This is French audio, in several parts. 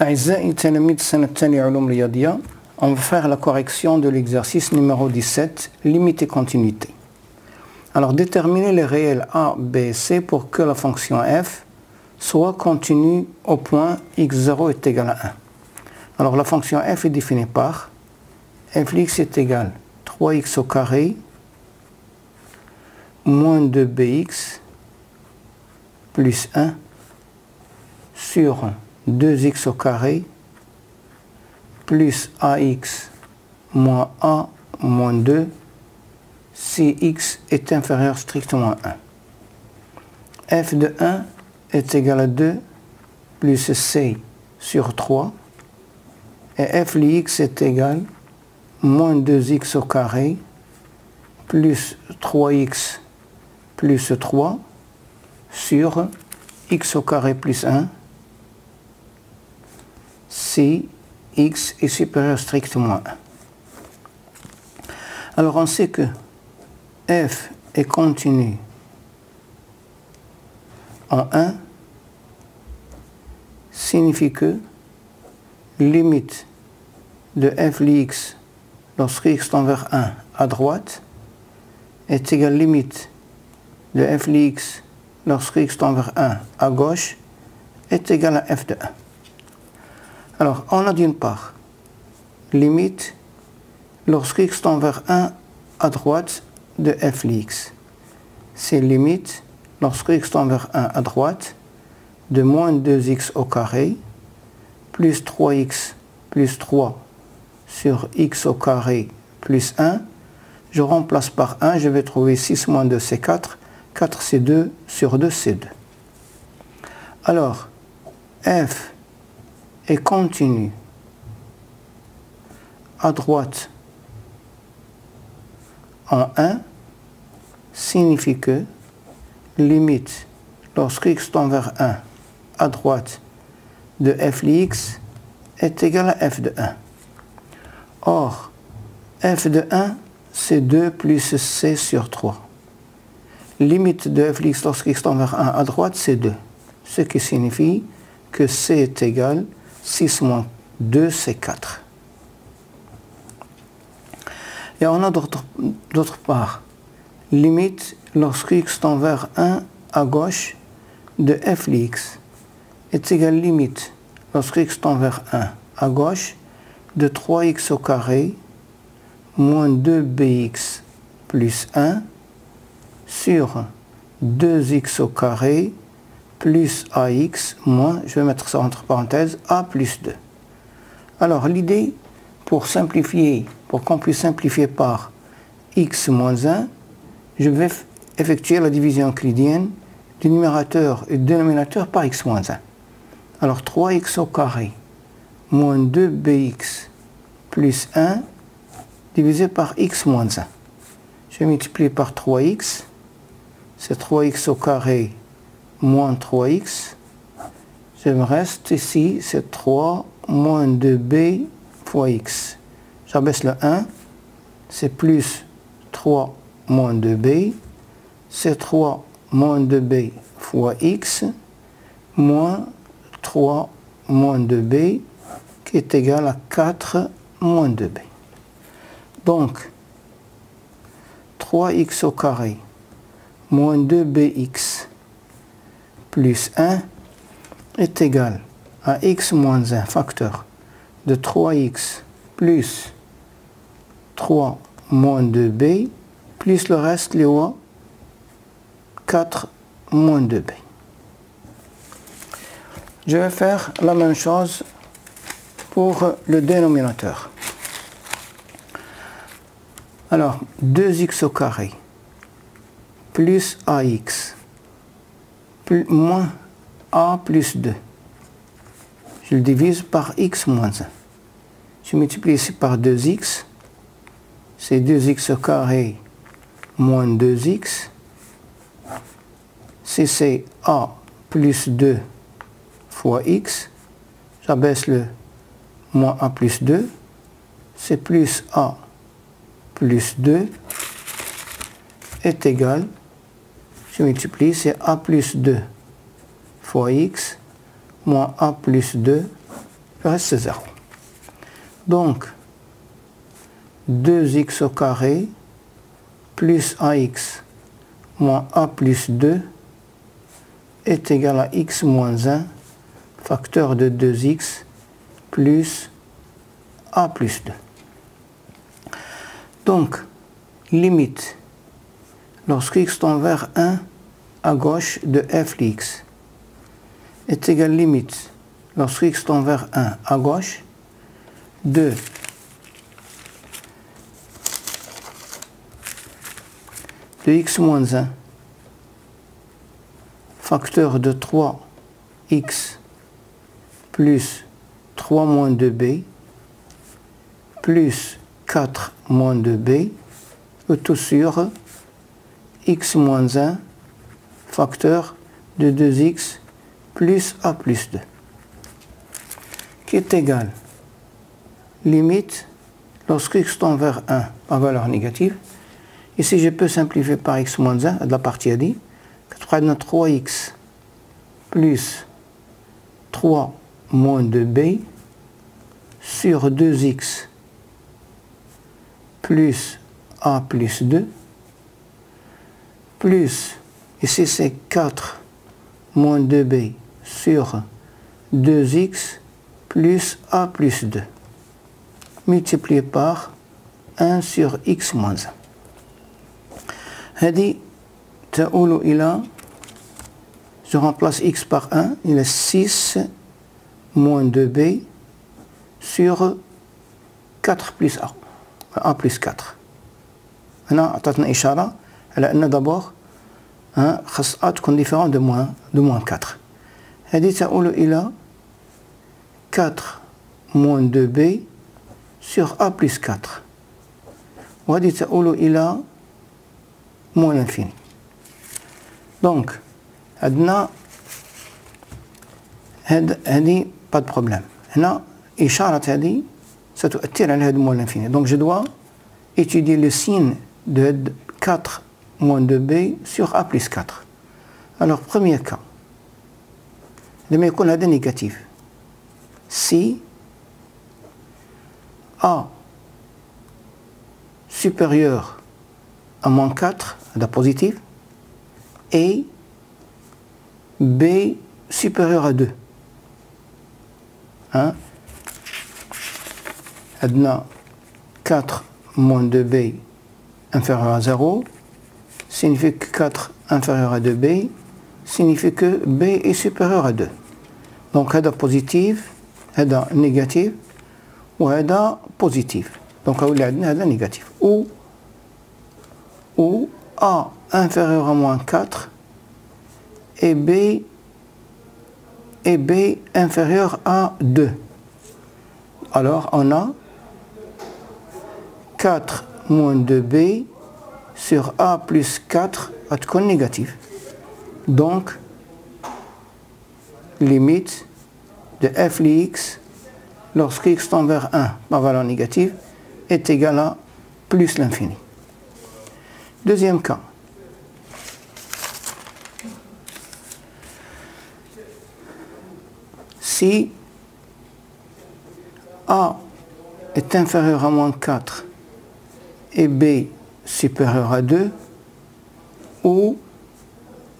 أعزائي تلاميذ السنة الثانية علوم رياضية، on va faire la correction de l'exercice numéro 17, limite et continuité. Alors déterminer les réels a, b et c pour que la fonction f soit continue au point x0 est égal à 1. Alors la fonction f est définie par f de x est égal à 3x au carré moins 2bx plus 1 sur 2x au carré plus ax moins a moins 2 si x est inférieur strictement à 1. f de 1 est égal à 2 plus c sur 3 et f de x est égal à moins 2x au carré plus 3x plus 3 sur x au carré plus 1 si x est supérieur strictement à 1. Alors on sait que f est continu en 1 signifie que limite de f de x lorsque x tend vers 1 à droite est égale à limite de f de x lorsque x tend vers 1 à gauche est égal à f de 1. Alors, on a d'une part limite lorsque x tend vers 1 à droite de f de x. C'est limite lorsque x tend vers 1 à droite de moins 2x au carré plus 3x plus 3 sur x au carré plus 1. Je remplace par 1, je vais trouver 6 moins 2 c'est 4. 4 c'est 2 sur 2 c'est 2. Alors, f est continu à droite en 1 signifie que limite lorsque x tend vers 1 à droite de f de x est égal à f de 1. Or, f de 1 c'est 2 plus c sur 3. Limite de f de x lorsque x tend vers 1 à droite c'est 2. Ce qui signifie que c est égal 6 moins 2 c'est 4. Et on a d'autre part limite lorsque x tend vers 1 à gauche de f de x est égal limite lorsque x tend vers 1 à gauche de 3x au carré moins 2bx plus 1 sur 2x au carré plus ax moins, je vais mettre ça entre parenthèses, a plus 2. Alors l'idée, pour simplifier, pour qu'on puisse simplifier par x moins 1, je vais effectuer la division euclidienne du numérateur et du dénominateur par x moins 1. Alors 3x au carré moins 2bx plus 1 divisé par x moins 1. Je vais multiplier par 3x, c'est 3x au carré moins 3x. Je me reste ici, c'est 3 moins 2b fois x. J'abaisse le 1, c'est plus 3 moins 2b, c'est 3 moins 2b fois x, moins 3 moins 2b, qui est égal à 4 moins 2b. Donc, 3x au carré moins 2bx plus 1 est égal à x moins 1 facteur de 3x plus 3 moins 2b plus le reste, les o, 4 moins 2b. Je vais faire la même chose pour le dénominateur. Alors, 2x au carré plus ax moins a plus 2. Je le divise par x moins 1. Je multiplie ici par 2x. C'est 2x au carré moins 2x. Si c'est a plus 2 fois x, j'abaisse le moins a plus 2. C'est plus a plus 2 est égal, je multiplie, c'est a plus 2 fois x moins a plus 2 le reste c'est 0. Donc 2x au carré plus ax moins a plus 2 est égal à x moins 1 facteur de 2x plus a plus 2. Donc, limite, lorsque x tend vers 1 à gauche de f de x est égal limite, lorsque x tend vers 1 à gauche de x moins 1 facteur de 3x plus 3 moins 2b plus 4 moins 2b, le tout sur x moins 1 facteur de 2x plus a plus 2, qui est égal, limite, lorsque x tend vers 1 à valeur négative. Ici, je peux simplifier par x moins 1, de la partie AD, 3x plus 3 moins 2b sur 2x plus a plus 2, plus, ici c'est 4 moins 2b sur 2x plus a plus 2, multiplié par 1 sur x moins 1. هذه تؤول إلى, je remplace x par 1, il est 6 moins 2b sur 4 plus a plus 4. هنا أعطتنا إشارة على أن d'abord خاص a تكون différent de moins 4. هذه تؤول إلى 4 moins 2b sur a plus 4. وهذه تؤول إلى moins l'infini. Donc, عندنا هذه pas de problème. هنا إشارة هذه ستؤثر على هذا moins l'infini. Donc, je dois étudier le signe de 4 moins 2b sur a plus 4. Alors, premier cas, لما يكون هذا négatif. Si a supérieur à moins 4, de positif, et b supérieur à 2. Adna 4 moins 2b inférieur à 0 signifie que 4 inférieur à 2b signifie que b est supérieur à 2. Donc, هذا positif, هذا négatif, وهذا positif. Donc, هذا négatif. Ou a inférieur à moins 4 et b inférieur à 2. Alors, on a 4 moins 2b sur a plus 4 à être négatif. Donc, limite de f de x lorsque x tend vers 1 par valeur négative est égal à plus l'infini. Deuxième cas. Si a est inférieur à moins 4 et b supérieur à 2, ou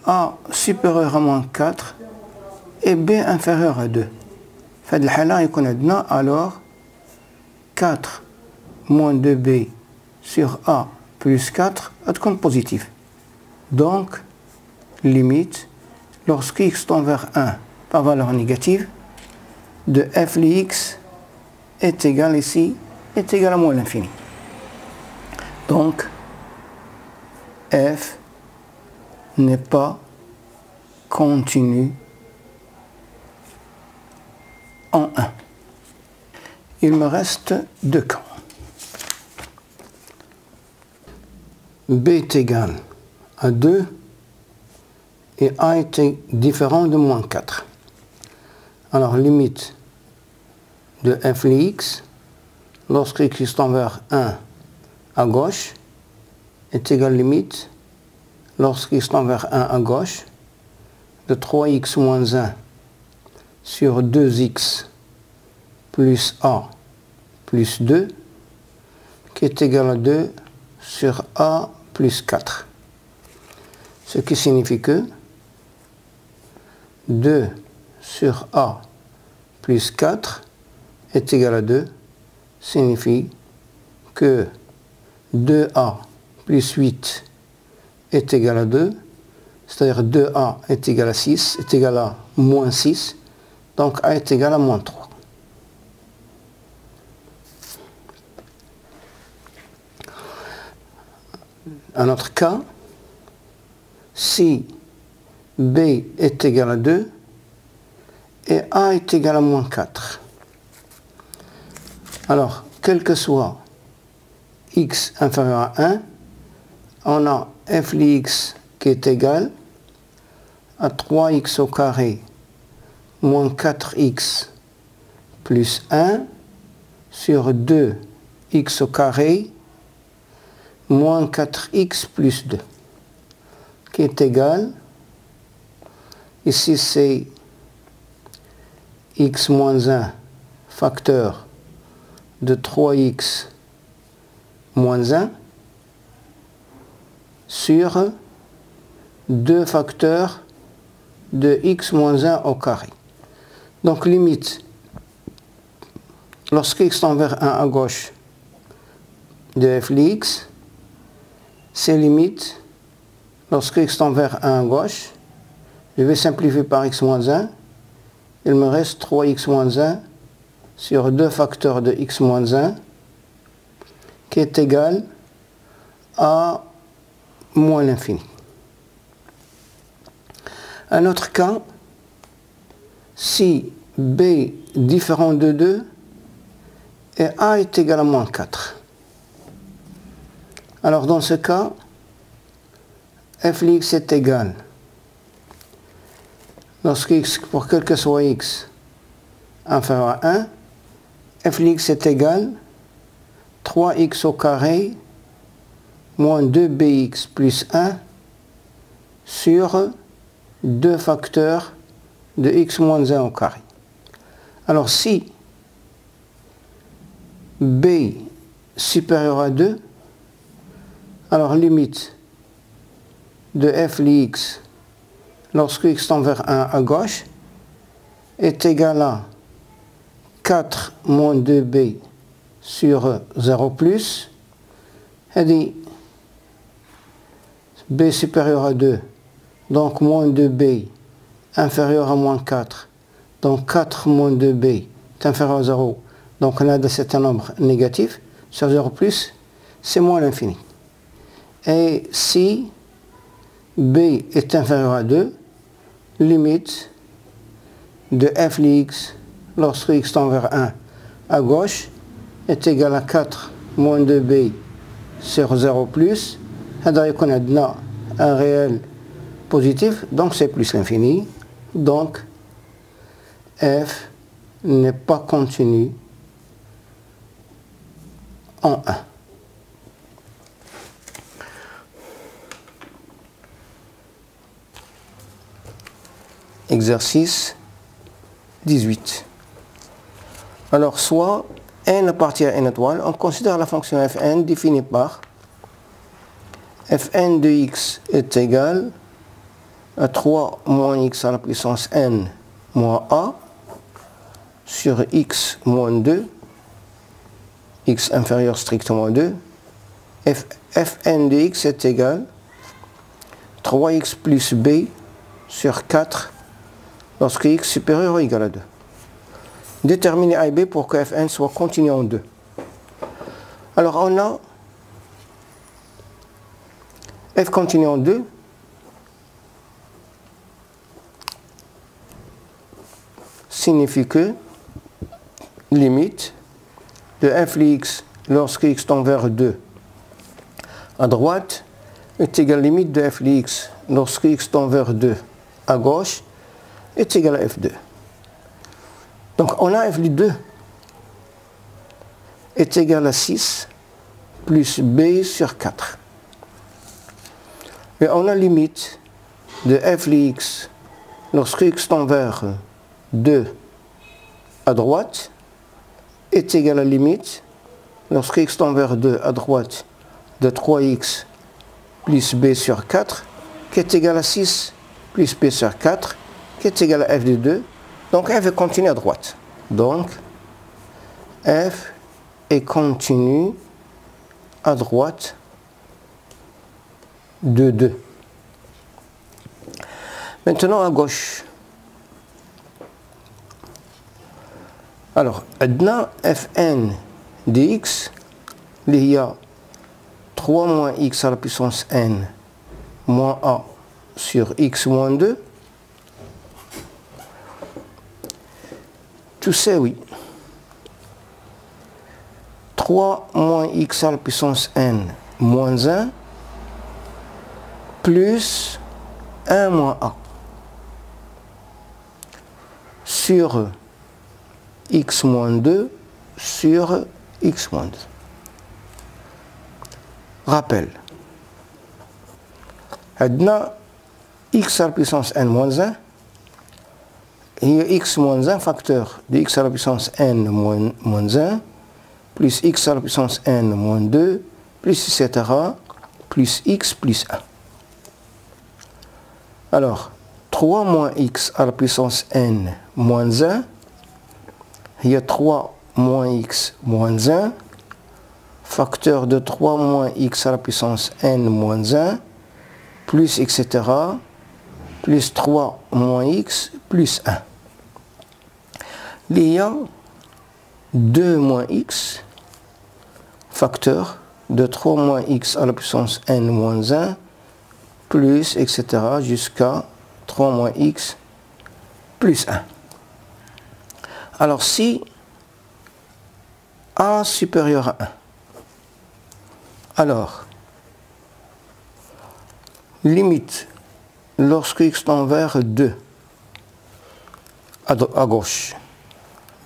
a supérieur à moins 4 et b inférieur à 2. في هذه الحالة يكون عندنا alors 4 moins 2b sur a plus 4 est positif. Donc, limite, lorsque x tend vers 1 par valeur négative, de f de x est égal ici, est égal à moins l'infini. Donc, f n'est pas continu en 1. Il me reste deux cas. B est égal à 2 et A est différent de moins 4. Alors, limite de f de x, lorsque x tend vers 1 à gauche, est égal limite, lorsque x tend vers 1 à gauche, de 3x moins 1 sur 2x plus A plus 2 qui est égal à 2 sur A plus 4. Ce qui signifie que 2 sur A plus 4 est égal à 2, signifie que 2A plus 8 est égal à 2, c'est-à-dire 2A est égal à 6, est égal à moins 6, donc A est égal à moins 3. Un autre cas, si B est égal à 2 et A est égal à moins 4. Alors, quel que soit x inférieur à 1, on a f de x qui est égal à 3x au carré moins 4x plus 1 sur 2x au carré moins 4x plus 2, qui est égal, ici c'est x moins 1 facteur de 3x moins 1 sur 2 facteurs de x moins 1 au carré. Donc limite, lorsque x tend vers 1 à gauche de f de x, c'est limite, lorsque x tend vers 1 à gauche, je vais simplifier par x moins 1, il me reste 3x moins 1 sur 2 facteurs de x moins 1 qui est égal à moins l'infini. Un autre cas, si b différent de 2 et a est égal à moins 4. Alors dans ce cas, f de x est égal, lorsque x, pour quel que soit x inférieur à 1, f de x est égal 3x au carré moins 2bx plus 1 sur 2 facteurs de x moins 1 au carré. Alors si b supérieur à 2, alors limite de f de x lorsque x tend vers 1 à gauche est égal à 4 moins 2b sur 0 plus, c'est-à-dire b supérieur à 2, donc moins 2b inférieur à moins 4, donc 4 moins 2b est inférieur à 0, donc on a de certains nombres négatifs, sur 0 plus, c'est moins l'infini. Et si b est inférieur à 2, limite de f de x lorsque x tend vers 1 à gauche est égal à 4 moins 2b sur 0 plus, c'est-à-dire qu'on a un réel positif, donc c'est plus l'infini, donc f n'est pas continu en 1. Exercice 18. Alors, soit n appartient à n étoile, on considère la fonction fn définie par fn de x est égal à 3 moins x à la puissance n moins a sur x moins 2, x inférieur strictement à 2, fn de x est égal à 3x plus b sur 4 lorsque x supérieur ou égal à 2. Déterminer a et b pour que fn soit continu en 2. Alors on a f continu en 2 signifie que limite de f de x lorsque x tend vers 2 à droite est égale à limite de f de x lorsque x tend vers 2 à gauche est égal à f2. Donc on a f de 2 est égal à 6 plus b sur 4. Et on a limite de f de x lorsque x tend vers 2 à droite est égal à la limite, lorsque x tend vers 2 à droite, de 3x plus b sur 4, qui est égal à 6 plus b sur 4, qui est égal à f de 2. Donc f est continu à droite. Donc f est continu à droite de 2. Maintenant à gauche. Alors, adna fn de x, il y a 3 moins x à la puissance n moins a sur x moins 2. Tu sais, oui. 3 moins x à la puissance n moins 1 plus 1 moins a sur x moins 2 sur x moins 2. Rappel. Adna x à la puissance n moins 1. Il y a x moins 1 facteur de x à la puissance n moins 1 plus x à la puissance n moins 2 plus etc. plus x plus 1. Alors, 3 moins x à la puissance n moins 1, il y a 3 moins x moins 1, facteur de 3 moins x à la puissance n moins 1, plus etc., plus 3 moins x plus 1. Il y a 2 moins x, facteur de 3 moins x à la puissance n moins 1, plus etc. jusqu'à 3 moins x plus 1. Alors si a supérieur à 1, alors limite lorsque x tend vers 2 à gauche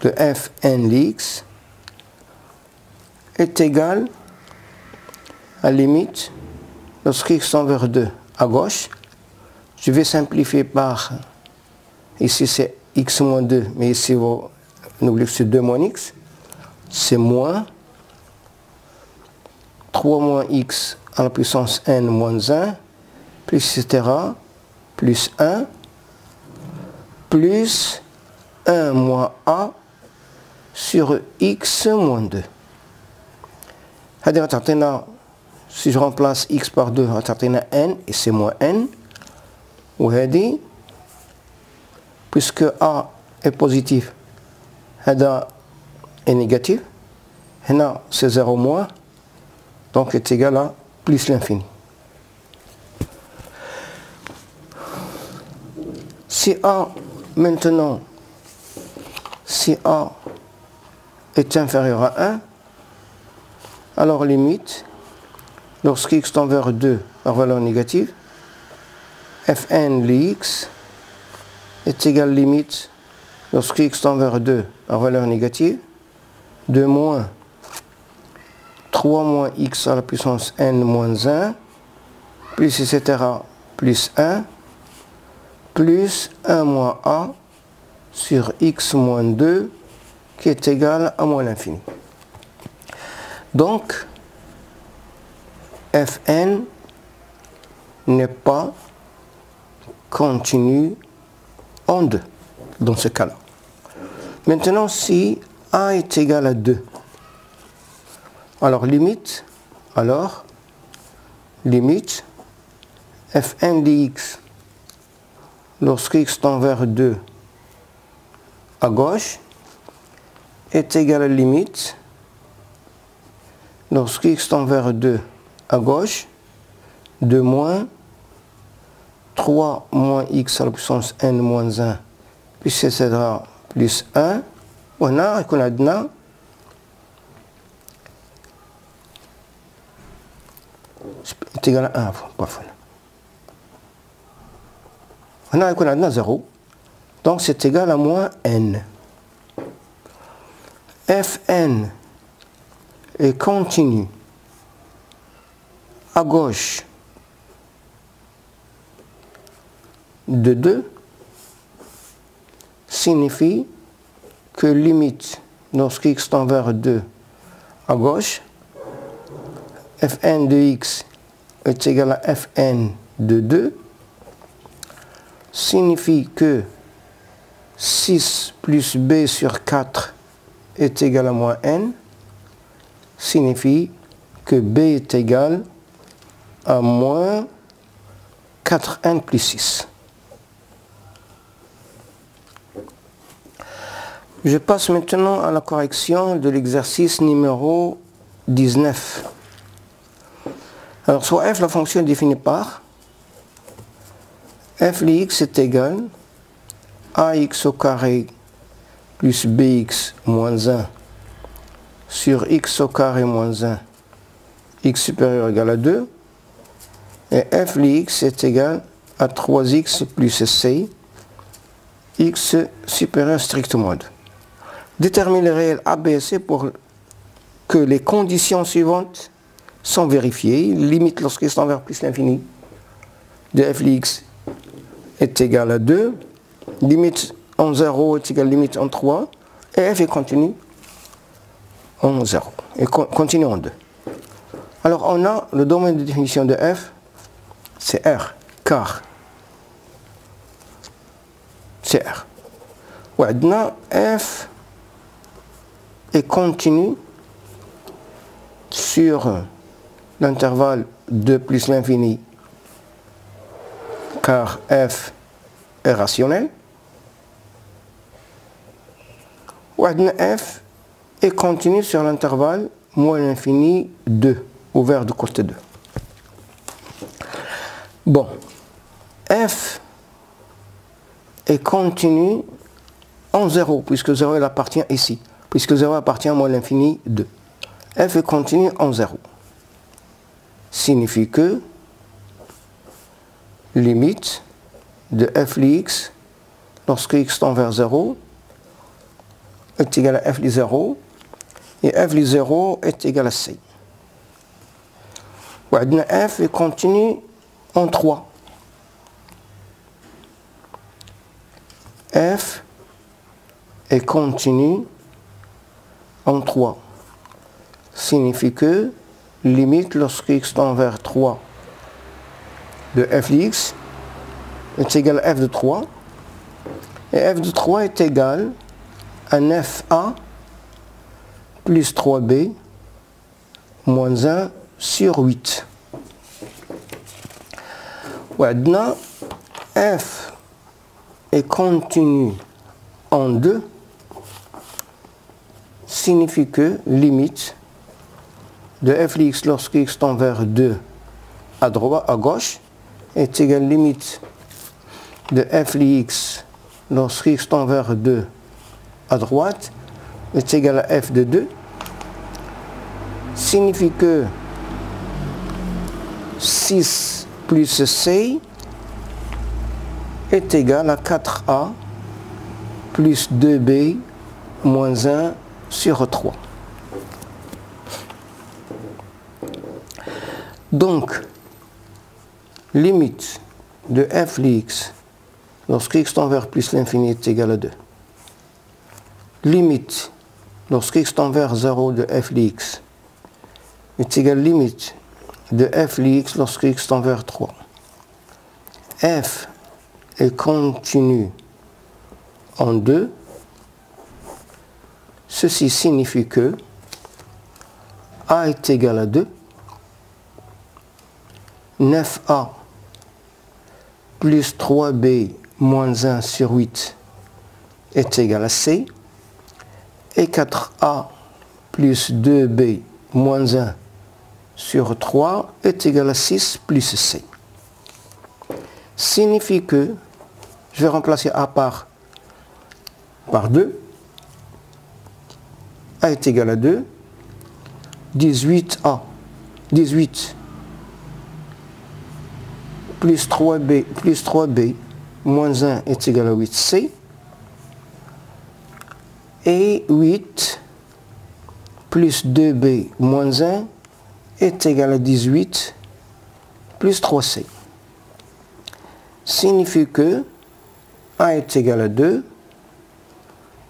de fn de x est égal à limite lorsque x tend vers 2 à gauche. Je vais simplifier par, ici c'est x moins 2, mais ici on oublie que c'est 2 moins x, c'est moins 3 moins x à la puissance n moins 1, plus etc., plus 1, plus 1 moins a sur x moins 2. Si je remplace x par 2, on a n, et c'est moins n. Ou puisque a est positif, هذا est négatif, c'est 0 moins, donc est égal à plus l'infini. Si a, maintenant, si a est inférieur à 1, alors limite, lorsque x tend vers 2 par valeur négative, fn de x est égal limite lorsque x tend vers 2 par valeur négative de moins 3 moins x à la puissance n moins 1 plus etc. plus 1 plus 1 moins a sur x moins 2 qui est égal à moins l'infini. Donc fn n'est pas continu en 2 dans ce cas-là. Maintenant, si a est égal à 2, alors limite fn de x lorsque x tend vers 2 à gauche est égal à limite lorsque x tend vers 2 à gauche de moins 3 moins x à la puissance n moins 1 plus etc. plus 1 وهنا يكون عندنا est égal à 1 parfois. هنا يكون عندنا 0 donc c'est égal à moins n. fn est continu à gauche de 2 signifie que limite lorsque x tend vers 2 à gauche, fn de x est égal à fn de 2, signifie que 6 plus b sur 4 est égal à moins n, signifie que b est égal à moins 4n plus 6. Je passe maintenant à la correction de l'exercice numéro 19. Alors, soit f, la fonction est définie par f de x est égal à ax au carré plus bx moins 1 sur x au carré moins 1, x supérieur égal à 2, et f de x est égal à 3x plus c, x supérieur strict moins 2. Détermine les réels a, b et c pour que les conditions suivantes sont vérifiées. Limite lorsqu'ils sont vers plus l'infini de f de x est égal à 2. Limite en 0 est égal à limite en 3. Et f est continu en 0. Et continue en 2. Alors on a le domaine de définition de f, c'est R, car c'est R. Maintenant, f est continu sur l'intervalle 2 plus l'infini, car f est rationnel. F est continu sur l'intervalle moins l'infini 2, ouvert de côté 2. Bon, f est continu en 0, puisque 0 il appartient ici, puisque 0 appartient à moins l'infini 2. F est continu en 0. Signifie que limite de f de x lorsque x tend vers 0 est égal à f de 0 et f de 0 est égal à c. F est continu en 3. F est continu en 3. Signifie que limite lorsque x tend vers 3 de f de x est égal à f de 3 et f de 3 est égal à 9a plus 3b moins 1 sur 8. Maintenant, f est continu en 2 signifie que limite de f de x lorsque x tend vers 2 à droite, à gauche, est égale limite de f de x lorsque x tend vers 2 à droite est égal à f de 2, signifie que 6 plus c est égal à 4a plus 2b moins 1 sur 3. Donc, limite de f de x lorsque x tend vers plus l'infini est égal à 2. Limite lorsque x tend vers 0 de f de x est égal à limite de f de x lorsque x tend vers 3. F est continu en 2. Ceci signifie que a est égal à 2. 9a plus 3b moins 1 sur 8 est égal à c. Et 4a plus 2b moins 1 sur 3 est égal à 6 plus c. Signifie que je vais remplacer a par 2. A est égal à 2. 18a, 18 plus 3b moins 1 est égal à 8c. Et 8 plus 2b moins 1 est égal à 18 plus 3c. Signifie que a est égal à 2,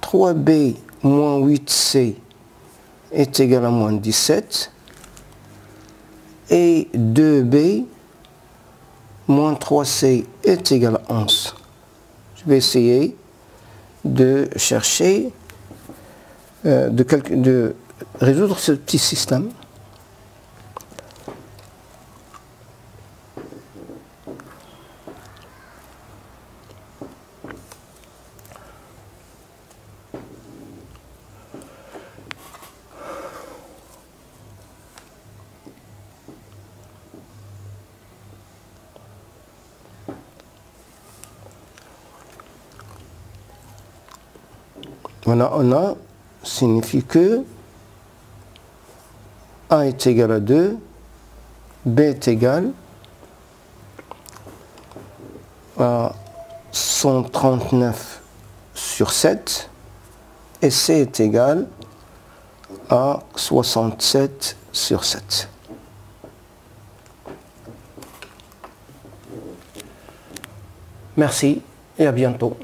3b moins 8C est égal à moins 17. Et 2B moins 3C est égal à 11. Je vais essayer de chercher, de résoudre ce petit système. Voilà, on a signifie que A est égal à 2, B est égal à 139 sur 7 et C est égal à 67 sur 7. Merci et à bientôt.